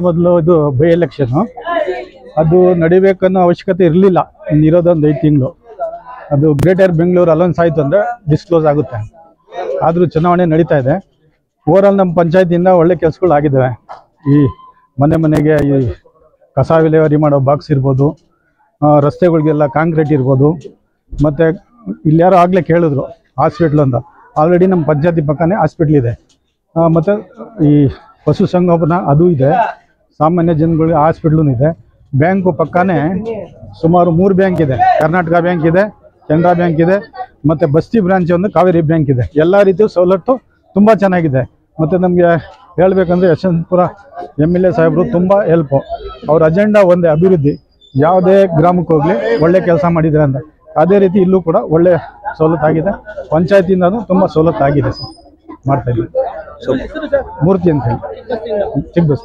ಮೊದಲು ಇದು by election ಅದು ನಡಿಬೇಕನ್ನೋ ಅವಶ್ಯಕತೆ ಇರಲಿಲ್ಲ. ಇರೋದೊಂದು 5 ತಿಂಗಳು. ಅದು ಗ್ರೇಟರ್ ಬೆಂಗಳೂರು ಅಲೌನ್ಸ್ ಆಯಿತು ಅಂದರೆ ಡಿಸ್ಕ್ಲೋಸ್ ಆಗುತ್ತೆ. ಆದರೂ ಚುನಾವಣೆ ನಡೀತಾ ಇದೆ. ಓವರಾಲ್ ನಮ್ಮ ಪಂಚಾಯತಿಯಿಂದ ಒಳ್ಳೆ ಕೆಲಸಗಳು ಆಗಿದ್ದಾವೆ. ಈ ಮನೆಗೆ ಈ ಕಸ ವಿಲೇವಾರಿ ಮಾಡೋ ಬಾಕ್ಸ್ ಇರ್ಬೋದು, ರಸ್ತೆಗಳಿಗೆಲ್ಲ ಕಾಂಕ್ರೀಟ್ ಇರ್ಬೋದು, ಮತ್ತು ಇಲ್ಲಿ ಯಾರೋ ಆಗಲೇ ಕೇಳಿದ್ರು ಹಾಸ್ಪಿಟ್ಲ್ ಅಂತ. ಆಲ್ರೆಡಿ ನಮ್ಮ ಪಂಚಾಯತಿ ಪಕ್ಕನೇ ಹಾಸ್ಪಿಟ್ಲ್ ಇದೆ. ಮತ್ತು ಈ ಪಶುಸಂಗೋಪನಾ ಅದು ಇದೆ. ಸಾಮಾನ್ಯ ಜನಗಳಿಗೆ ಹಾಸ್ಪಿಟ್ಲೂ ಇದೆ. ಬ್ಯಾಂಕು ಪಕ್ಕನೇ ಸುಮಾರು 3 ಬ್ಯಾಂಕ್ ಇದೆ. ಕರ್ನಾಟಕ ಬ್ಯಾಂಕ್ ಇದೆ, ಕೆನರಾ ಬ್ಯಾಂಕ್ ಇದೆ, ಮತ್ತು ಬಸ್ತಿ ಬ್ರಾಂಚ್ ಒಂದು ಕಾವೇರಿ ಬ್ಯಾಂಕ್ ಇದೆ. ಎಲ್ಲ ರೀತಿಯ ಸವಲತ್ತು ತುಂಬ ಚೆನ್ನಾಗಿದೆ. ಮತ್ತು ನಮಗೆ ಹೇಳಬೇಕಂದ್ರೆ ಯಶವಂತಪುರ MLA ಸಾಹೇಬರು ತುಂಬ ಹೆಲ್ಪು. ಅವ್ರ ಅಜೆಂಡಾ ಒಂದೇ, ಅಭಿವೃದ್ಧಿ. ಯಾವುದೇ ಗ್ರಾಮಕ್ಕೆ ಹೋಗಲಿ ಒಳ್ಳೆ ಕೆಲಸ ಮಾಡಿದ್ದಾರೆ ಅಂತ. ಅದೇ ರೀತಿ ಇಲ್ಲೂ ಕೂಡ ಒಳ್ಳೆ ಸವಲತ್ತಾಗಿದೆ. ಪಂಚಾಯತಿಯಿಂದನೂ ತುಂಬ ಸವಲತ್ತಾಗಿದೆ ಸರ್. ಮಾಡ್ತಾಯಿದ್ದೀವಿ. ಮೂರ್ತಿ ಅಂತ ಹೇಳಿ, ಚಿಕ್ಕಬಸ್.